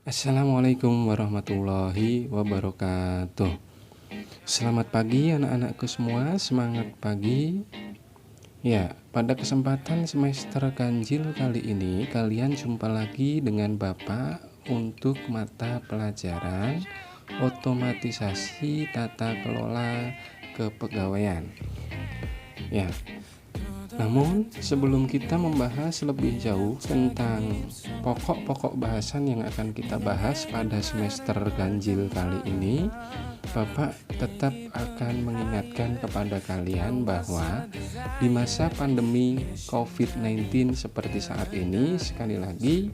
Assalamualaikum warahmatullahi wabarakatuh. Selamat pagi anak-anakku semua, semangat pagi. Ya, pada kesempatan semester ganjil kali ini kalian jumpa lagi dengan Bapak untuk mata pelajaran otomatisasi tata kelola kepegawaian. Ya, namun sebelum kita membahas lebih jauh tentang pokok-pokok bahasan yang akan kita bahas pada semester ganjil kali ini, Bapak tetap akan mengingatkan kepada kalian bahwa di masa pandemi COVID-19 seperti saat ini, sekali lagi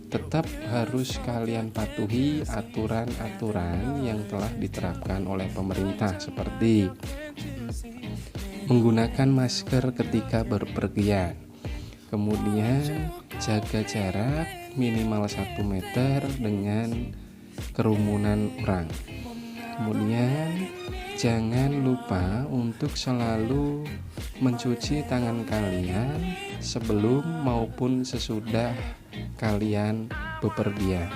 tetap harus kalian patuhi aturan-aturan yang telah diterapkan oleh pemerintah, seperti menggunakan masker ketika berpergian, kemudian jaga jarak minimal 1 meter dengan kerumunan orang, kemudian jangan lupa untuk selalu mencuci tangan kalian sebelum maupun sesudah kalian bepergian.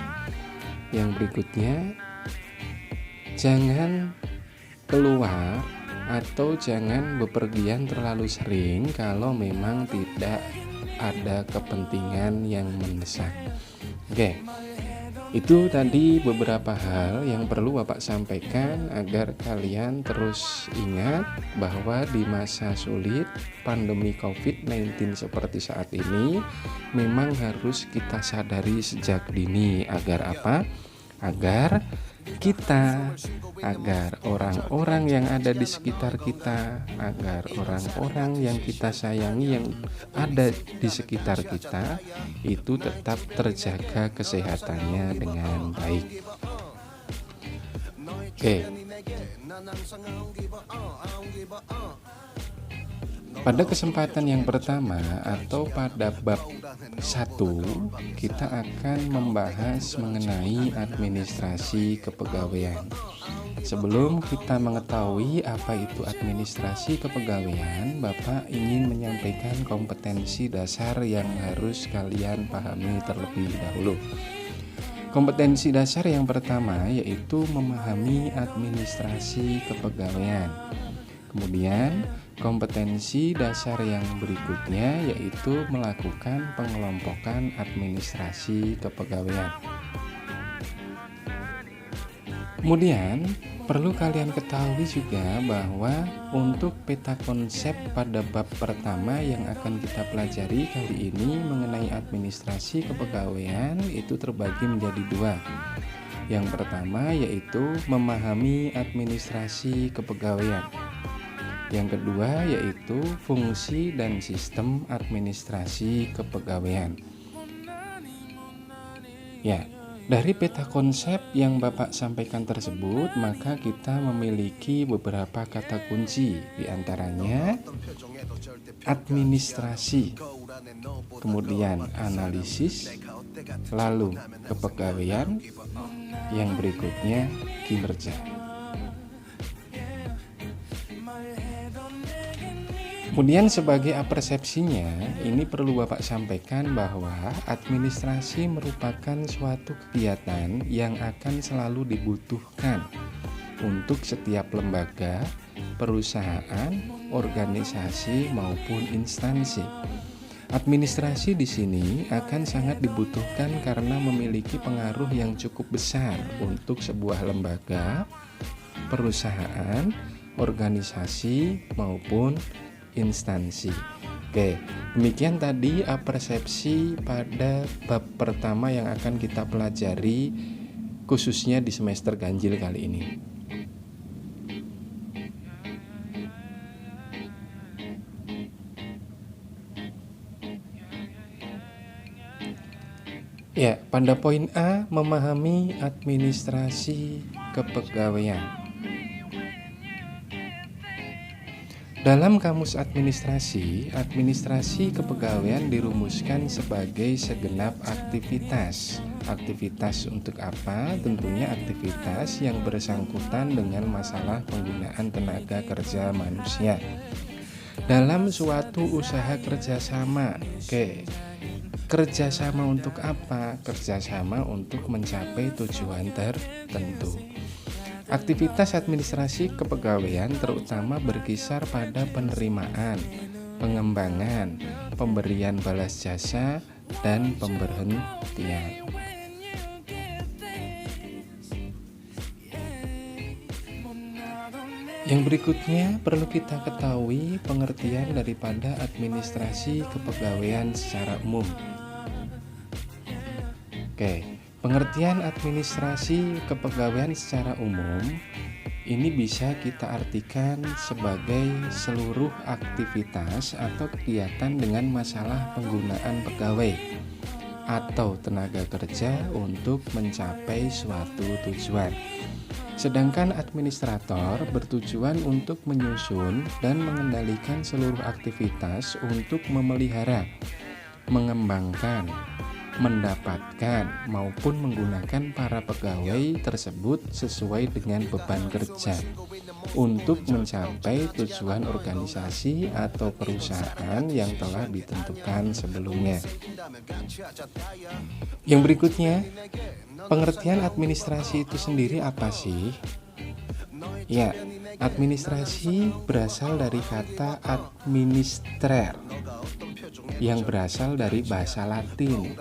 Yang berikutnya, jangan keluar atau jangan bepergian terlalu sering kalau memang tidak ada kepentingan yang mendesak. Oke, itu tadi beberapa hal yang perlu Bapak sampaikan agar kalian terus ingat bahwa di masa sulit pandemi COVID-19 seperti saat ini memang harus kita sadari sejak dini. Agar apa? Agar orang-orang yang ada di sekitar kita, agar orang-orang yang kita sayangi yang ada di sekitar kita itu tetap terjaga kesehatannya dengan baik. Oke. Pada kesempatan yang pertama atau pada bab 1, kita akan membahas mengenai administrasi kepegawaian. Sebelum kita mengetahui apa itu administrasi kepegawaian, Bapak ingin menyampaikan kompetensi dasar yang harus kalian pahami terlebih dahulu. Kompetensi dasar yang pertama yaitu memahami administrasi kepegawaian. Kemudian kompetensi dasar yang berikutnya yaitu melakukan pengelompokan administrasi kepegawaian. Kemudian perlu kalian ketahui juga bahwa untuk peta konsep pada bab pertama yang akan kita pelajari kali ini mengenai administrasi kepegawaian itu terbagi menjadi 2. Yang pertama yaitu memahami administrasi kepegawaian. Yang kedua yaitu fungsi dan sistem administrasi kepegawaian. Ya, dari peta konsep yang Bapak sampaikan tersebut, maka kita memiliki beberapa kata kunci, di antaranya administrasi, kemudian analisis, lalu kepegawaian, yang berikutnya kinerja. Kemudian sebagai persepsinya, ini perlu Bapak sampaikan bahwa administrasi merupakan suatu kegiatan yang akan selalu dibutuhkan untuk setiap lembaga, perusahaan, organisasi maupun instansi. Administrasi di sini akan sangat dibutuhkan karena memiliki pengaruh yang cukup besar untuk sebuah lembaga, perusahaan, organisasi maupun instansi. Oke, demikian tadi persepsi pada bab pertama yang akan kita pelajari khususnya di semester ganjil kali ini. Ya, pada poin A, memahami administrasi kepegawaian. Dalam kamus administrasi kepegawaian dirumuskan sebagai segenap aktivitas. Aktivitas untuk apa? Tentunya aktivitas yang bersangkutan dengan masalah penggunaan tenaga kerja manusia dalam suatu usaha kerjasama. Oke, Kerjasama untuk apa? Kerjasama untuk mencapai tujuan tertentu. Aktivitas administrasi kepegawaian terutama berkisar pada penerimaan, pengembangan, pemberian balas jasa, dan pemberhentian. Yang berikutnya perlu kita ketahui pengertian daripada administrasi kepegawaian secara umum. Oke, pengertian administrasi kepegawaian secara umum ini bisa kita artikan sebagai seluruh aktivitas atau kegiatan dengan masalah penggunaan pegawai atau tenaga kerja untuk mencapai suatu tujuan. Sedangkan administrator bertujuan untuk menyusun dan mengendalikan seluruh aktivitas untuk memelihara, mengembangkan, mendapatkan maupun menggunakan para pegawai tersebut sesuai dengan beban kerja untuk mencapai tujuan organisasi atau perusahaan yang telah ditentukan sebelumnya. Yang berikutnya, pengertian administrasi itu sendiri apa sih? Ya, administrasi berasal dari kata administrer yang berasal dari bahasa Latin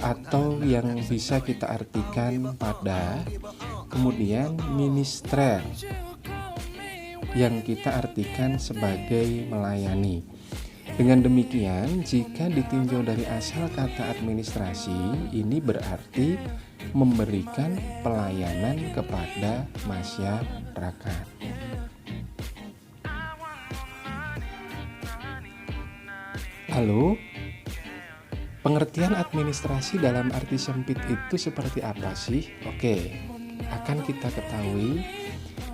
atau yang bisa kita artikan pada, kemudian ministrer yang kita artikan sebagai melayani. Dengan demikian, jika ditinjau dari asal kata administrasi, ini berarti memberikan pelayanan kepada masyarakat. Lalu, pengertian administrasi dalam arti sempit itu seperti apa sih? Oke, akan kita ketahui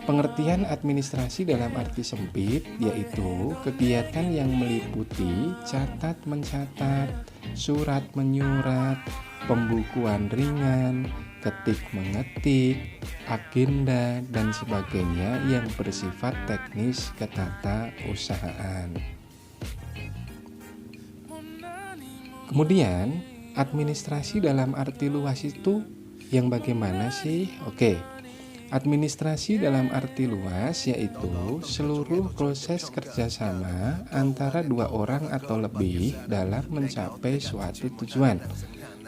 pengertian administrasi dalam arti sempit yaitu kegiatan yang meliputi catat mencatat, surat menyurat, pembukuan ringan, ketik mengetik, agenda, dan sebagainya yang bersifat teknis ketatausahaan. Kemudian, administrasi dalam arti luas itu yang bagaimana sih? Oke, administrasi dalam arti luas yaitu seluruh proses kerjasama antara dua orang atau lebih dalam mencapai suatu tujuan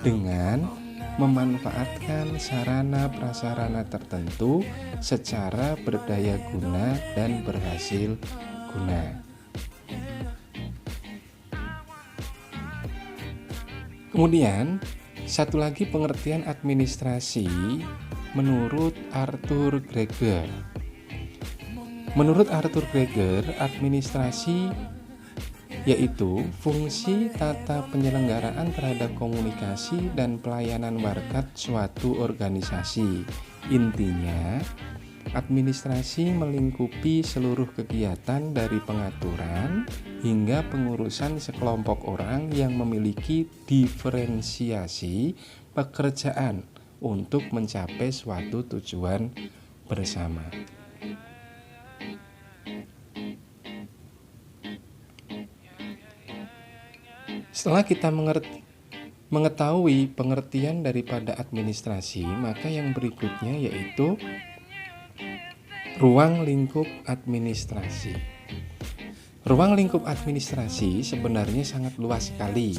dengan memanfaatkan sarana prasarana tertentu secara berdaya guna dan berhasil guna. Kemudian, satu lagi pengertian administrasi menurut Arthur Greger. Menurut Arthur Greger, administrasi yaitu fungsi tata penyelenggaraan terhadap komunikasi dan pelayanan warga suatu organisasi. Intinya, administrasi melingkupi seluruh kegiatan dari pengaturan hingga pengurusan sekelompok orang yang memiliki diferensiasi pekerjaan untuk mencapai suatu tujuan bersama. Setelah kita mengetahui pengertian daripada administrasi, maka yang berikutnya yaitu ruang lingkup administrasi. Ruang lingkup administrasi sebenarnya sangat luas sekali,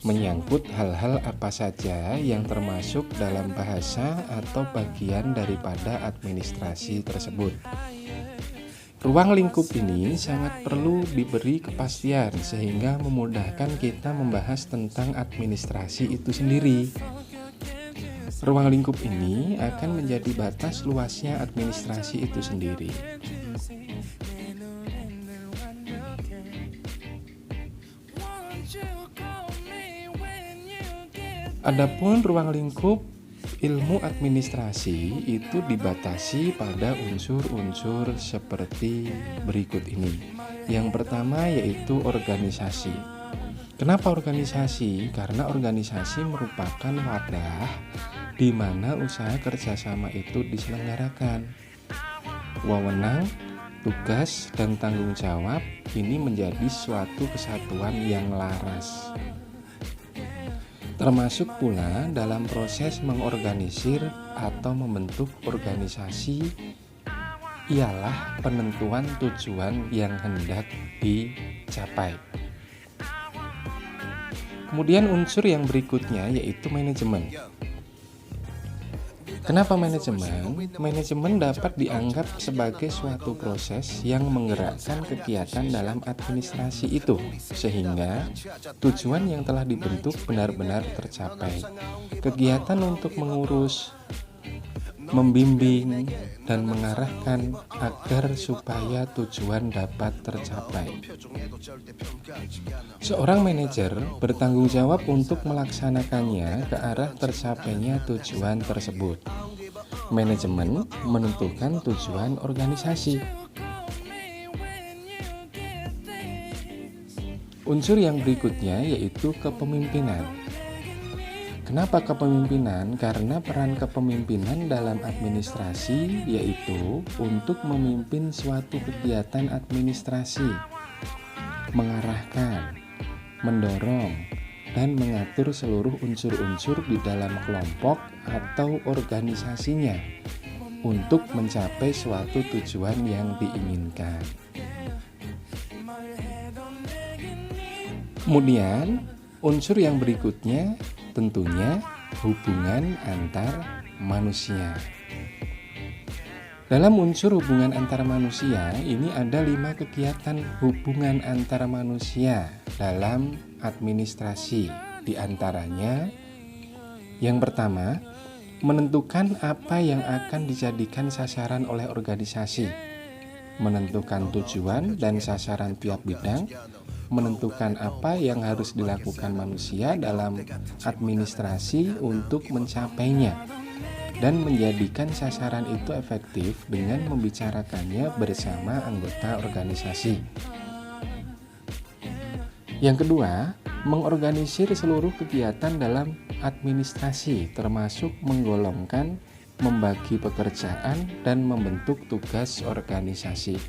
menyangkut hal-hal apa saja yang termasuk dalam bahasa atau bagian daripada administrasi tersebut. Ruang lingkup ini sangat perlu diberi kepastian sehingga memudahkan kita membahas tentang administrasi itu sendiri. Ruang lingkup ini akan menjadi batas luasnya administrasi itu sendiri. Adapun ruang lingkup ilmu administrasi itu dibatasi pada unsur-unsur seperti berikut ini. Yang pertama yaitu organisasi. Kenapa organisasi? Karena organisasi merupakan wadah di mana usaha kerjasama itu diselenggarakan. Wewenang, tugas dan tanggung jawab ini menjadi suatu kesatuan yang laras. Termasuk pula dalam proses mengorganisir atau membentuk organisasi ialah penentuan tujuan yang hendak dicapai. Kemudian unsur yang berikutnya yaitu manajemen. Kenapa manajemen? Manajemen dapat dianggap sebagai suatu proses yang menggerakkan kegiatan dalam administrasi itu, sehingga tujuan yang telah dibentuk benar-benar tercapai. Kegiatan untuk mengurus, membimbing, dan mengarahkan agar supaya tujuan dapat tercapai. Seorang manajer bertanggung jawab untuk melaksanakannya ke arah tercapainya tujuan tersebut. Manajemen menentukan tujuan organisasi. Unsur yang berikutnya yaitu kepemimpinan. Kenapa kepemimpinan? Karena peran kepemimpinan dalam administrasi yaitu untuk memimpin suatu kegiatan administrasi, mengarahkan, mendorong, dan mengatur seluruh unsur-unsur di dalam kelompok atau organisasinya untuk mencapai suatu tujuan yang diinginkan. Kemudian, unsur yang berikutnya tentunya hubungan antar manusia. Dalam unsur hubungan antar manusia, ini ada 5 kegiatan hubungan antar manusia dalam administrasi. Di antaranya, yang pertama, menentukan apa yang akan dijadikan sasaran oleh organisasi, menentukan tujuan dan sasaran tiap bidang, menentukan apa yang harus dilakukan manusia dalam administrasi untuk mencapainya, dan menjadikan sasaran itu efektif dengan membicarakannya bersama anggota organisasi. Yang kedua, mengorganisir seluruh kegiatan dalam administrasi, termasuk menggolongkan, membagi pekerjaan, dan membentuk tugas organisasi.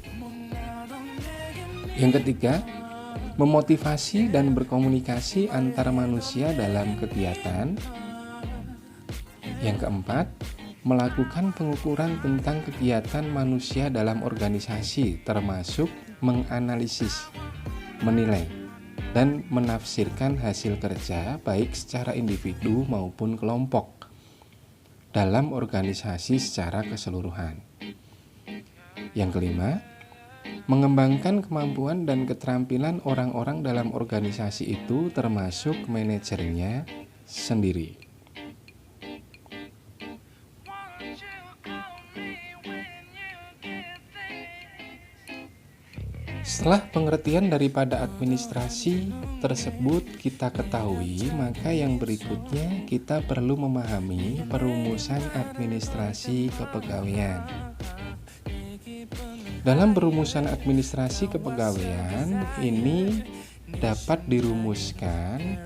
Yang ketiga, memotivasi dan berkomunikasi antar manusia dalam kegiatan. Yang keempat, melakukan pengukuran tentang kegiatan manusia dalam organisasi, termasuk menganalisis, menilai, dan menafsirkan hasil kerja baik secara individu maupun kelompok dalam organisasi secara keseluruhan. Yang kelima, mengembangkan kemampuan dan keterampilan orang-orang dalam organisasi itu termasuk manajernya sendiri. Setelah pengertian daripada administrasi tersebut kita ketahui, maka yang berikutnya kita perlu memahami perumusan administrasi kepegawaian. Dalam perumusan administrasi kepegawaian ini dapat dirumuskan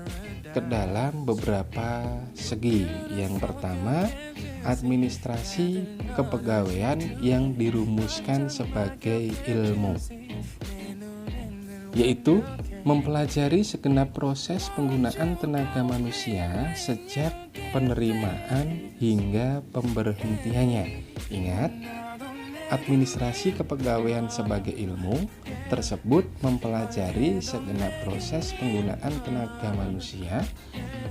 ke dalam beberapa segi. Yang pertama, administrasi kepegawaian yang dirumuskan sebagai ilmu, yaitu mempelajari segenap proses penggunaan tenaga manusia sejak penerimaan hingga pemberhentiannya. Ingat, administrasi kepegawaian sebagai ilmu tersebut mempelajari segenap proses penggunaan tenaga manusia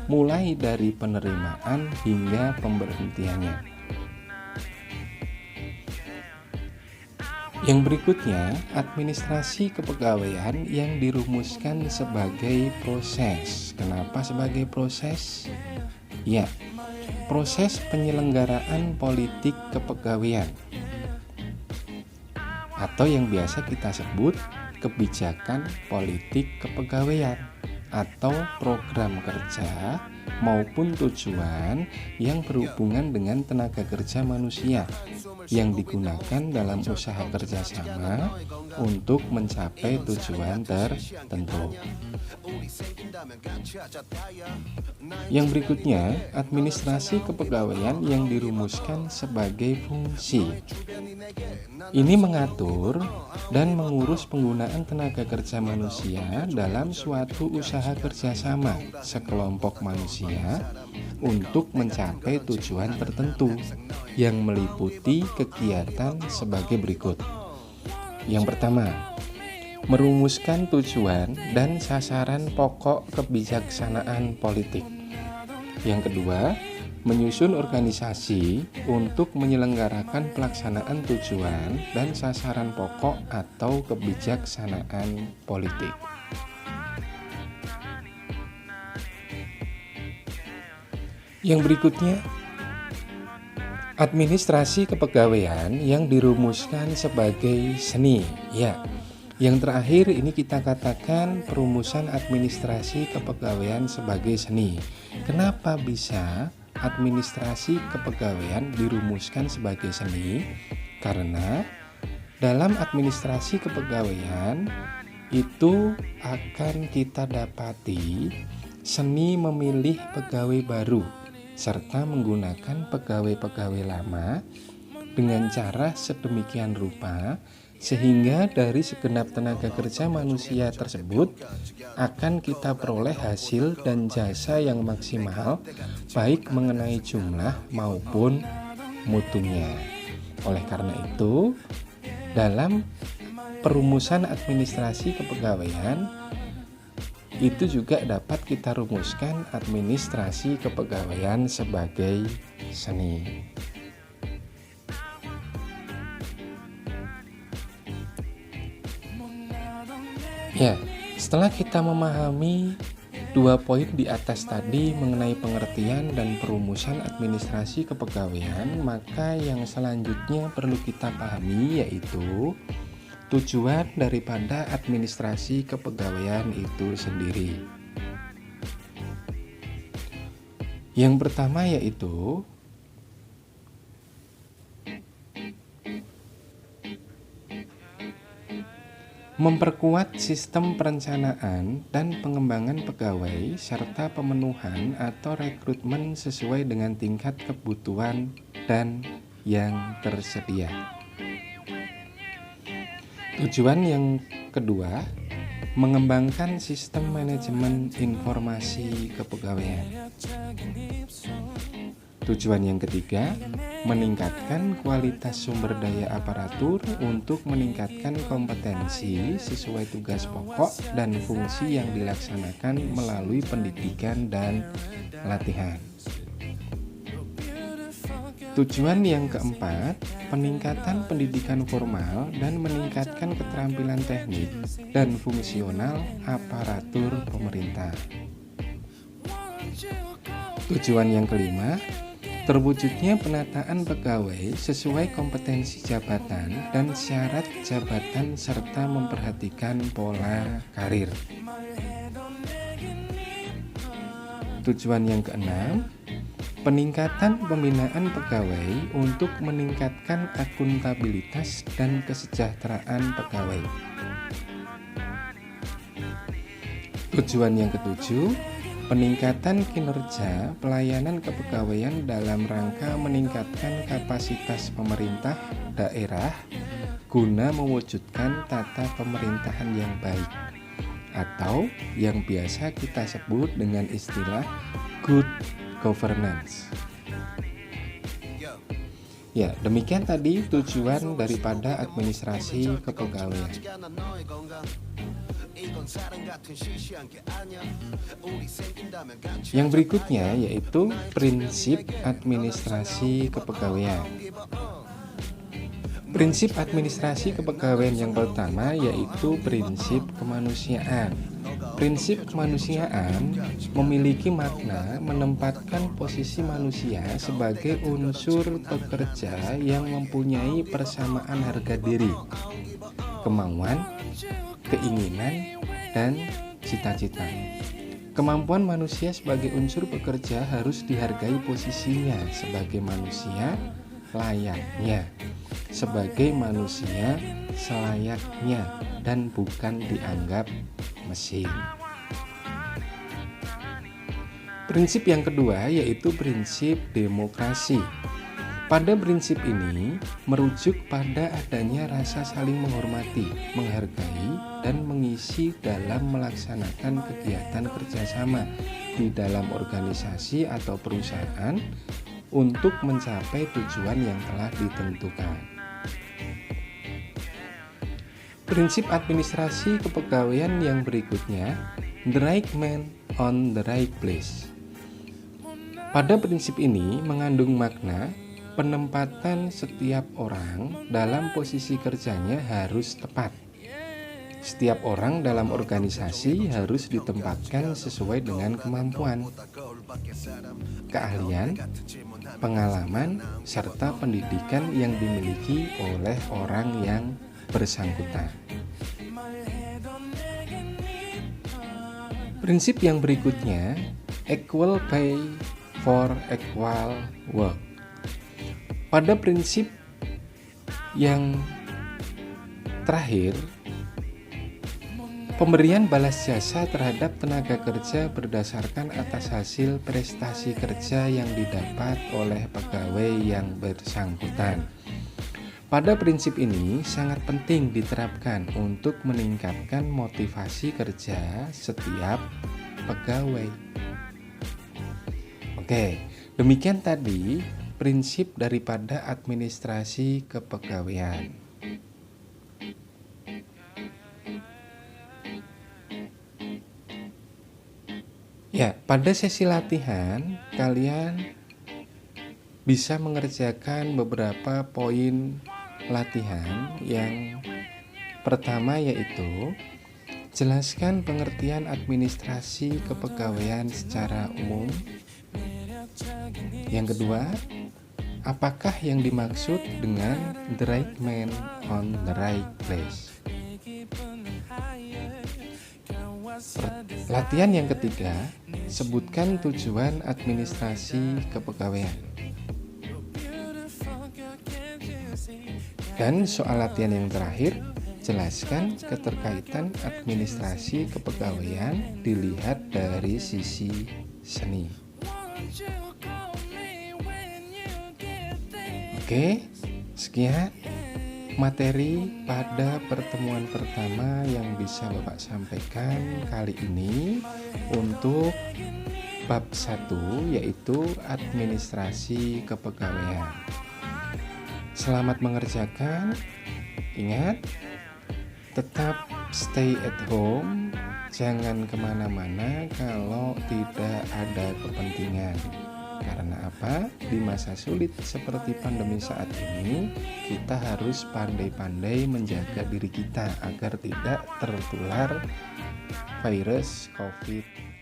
mulai dari penerimaan hingga pemberhentiannya. Yang berikutnya, administrasi kepegawaian yang dirumuskan sebagai proses. Kenapa sebagai proses? Ya, proses penyelenggaraan politik kepegawaian, atau yang biasa kita sebut kebijakan politik kepegawaian atau program kerja maupun tujuan yang berhubungan dengan tenaga kerja manusia yang digunakan dalam usaha kerjasama untuk mencapai tujuan tertentu. Yang berikutnya, administrasi kepegawaian yang dirumuskan sebagai fungsi. Ini mengatur dan mengurus penggunaan tenaga kerja manusia dalam suatu usaha kerjasama sekelompok manusia untuk mencapai tujuan tertentu yang meliputi kegiatan sebagai berikut. Yang pertama, merumuskan tujuan dan sasaran pokok kebijaksanaan politik. Yang kedua, menyusun organisasi untuk menyelenggarakan pelaksanaan tujuan dan sasaran pokok atau kebijaksanaan politik. Yang berikutnya, administrasi kepegawaian yang dirumuskan sebagai seni. Ya, yang terakhir ini kita katakan perumusan administrasi kepegawaian sebagai seni. Kenapa bisa administrasi kepegawaian dirumuskan sebagai seni? Karena dalam administrasi kepegawaian itu akan kita dapati seni memilih pegawai baru serta menggunakan pegawai-pegawai lama dengan cara sedemikian rupa sehingga dari segenap tenaga kerja manusia tersebut akan kita peroleh hasil dan jasa yang maksimal baik mengenai jumlah maupun mutunya. Oleh karena itu, dalam perumusan administrasi kepegawaian itu juga dapat kita rumuskan administrasi kepegawaian sebagai seni. Ya, setelah kita memahami 2 poin di atas tadi mengenai pengertian dan perumusan administrasi kepegawaian, maka yang selanjutnya perlu kita pahami yaitu tujuan daripada administrasi kepegawaian itu sendiri. Yang pertama yaitu memperkuat sistem perencanaan dan pengembangan pegawai serta pemenuhan atau rekrutmen sesuai dengan tingkat kebutuhan dan yang tersedia. Tujuan yang kedua, mengembangkan sistem manajemen informasi kepegawaian. Tujuan yang ketiga, meningkatkan kualitas sumber daya aparatur untuk meningkatkan kompetensi sesuai tugas pokok dan fungsi yang dilaksanakan melalui pendidikan dan latihan. Tujuan yang keempat, peningkatan pendidikan formal dan meningkatkan keterampilan teknik dan fungsional aparatur pemerintah. Tujuan yang kelima, terwujudnya penataan pegawai sesuai kompetensi jabatan dan syarat jabatan serta memperhatikan pola karir. Tujuan yang keenam, peningkatan pembinaan pegawai untuk meningkatkan akuntabilitas dan kesejahteraan pegawai. Tujuan yang ketujuh, peningkatan kinerja pelayanan kepegawaian dalam rangka meningkatkan kapasitas pemerintah daerah guna mewujudkan tata pemerintahan yang baik atau yang biasa kita sebut dengan istilah good governance. Ya, demikian tadi tujuan daripada administrasi kepegawaian. Yang berikutnya yaitu prinsip administrasi kepegawaian. Prinsip administrasi kepegawaian yang pertama yaitu prinsip kemanusiaan. Prinsip kemanusiaan memiliki makna menempatkan posisi manusia sebagai unsur pekerja yang mempunyai persamaan harga diri, kemauan, keinginan, dan cita-cita. Kemampuan manusia sebagai unsur pekerja harus dihargai posisinya sebagai manusia layaknya, sebagai manusia selayaknya, dan bukan dianggap mesin. Prinsip yang kedua yaitu prinsip demokrasi. Pada prinsip ini merujuk pada adanya rasa saling menghormati, menghargai, dan mengisi dalam melaksanakan kegiatan kerjasama di dalam organisasi atau perusahaan untuk mencapai tujuan yang telah ditentukan. Prinsip administrasi kepegawaian yang berikutnya, the right man on the right place. Pada prinsip ini mengandung makna penempatan setiap orang dalam posisi kerjanya harus tepat. Setiap orang dalam organisasi harus ditempatkan sesuai dengan kemampuan, keahlian, pengalaman, serta pendidikan yang dimiliki oleh orang yang bersangkutan. Prinsip yang berikutnya, equal pay for equal work. Pada prinsip yang terakhir, pemberian balas jasa terhadap tenaga kerja berdasarkan atas hasil prestasi kerja yang didapat oleh pegawai yang bersangkutan. Pada prinsip ini sangat penting diterapkan untuk meningkatkan motivasi kerja setiap pegawai. Oke, demikian tadi prinsip daripada administrasi kepegawaian. Ya, pada sesi latihan kalian bisa mengerjakan beberapa poin latihan. Yang pertama yaitu jelaskan pengertian administrasi kepegawaian secara umum. Yang kedua, apakah yang dimaksud dengan the right man on the right place? Latihan yang ketiga, sebutkan tujuan administrasi kepegawaian. Dan soal latihan yang terakhir, jelaskan keterkaitan administrasi kepegawaian dilihat dari sisi seni. Oke, sekian materi pada pertemuan pertama yang bisa Bapak sampaikan kali ini untuk bab 1 yaitu administrasi kepegawaian. Selamat mengerjakan. Ingat, tetap stay at home, jangan kemana-mana kalau tidak ada kepentingan. Karena apa? Di masa sulit seperti pandemi saat ini, kita harus pandai-pandai menjaga diri kita agar tidak tertular virus COVID-19.